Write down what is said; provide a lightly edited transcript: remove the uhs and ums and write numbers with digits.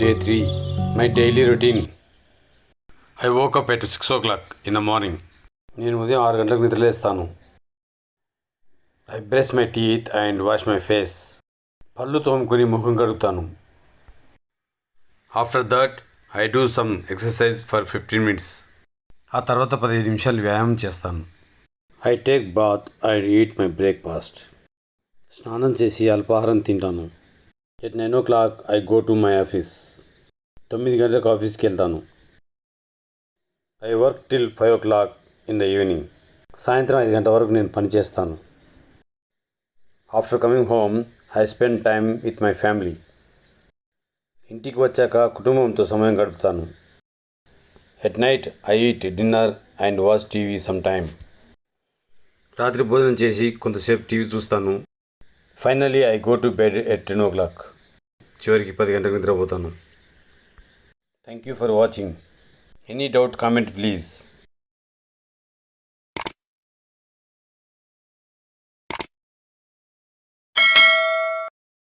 Day 3. My daily routine. I woke up at 6 o'clock in the morning. నేను ఉదయం 6 గంటలకు నిద్రలేస్తాను. I brush my teeth and wash my face. పళ్ళు తోముకొని ముఖం కడుగుతాను. After that, I do some exercise for 15 minutes. ఆ తర్వాత 15 నిమిషాలు వ్యాయామం చేస్తాను. I take bath and eat my breakfast. స్నానం చేసి అల్పాహారం తింటాను. At 9 o'clock, I go to my office. 9 గంటలకు ఆఫీస్కి వెళ్తాను. I work till 5 o'clock in the evening. సాయంత్రం 5 గంటల వరకు నేను పనిచేస్తాను. After coming home I spend time with my family. ఇంటికి వచ్చాక కుటుంబంతో సమయం గడుపుతాను. At night I eat dinner and watch TV some time. రాత్రి భోజనం చేసి కొంతసేపు టీవీ చూస్తాను. Finally I go to bed at 10 o'clock. చివరికి 10 గంటలకు నిద్రపోతాను. Thank you for watching. Any doubt, comment please.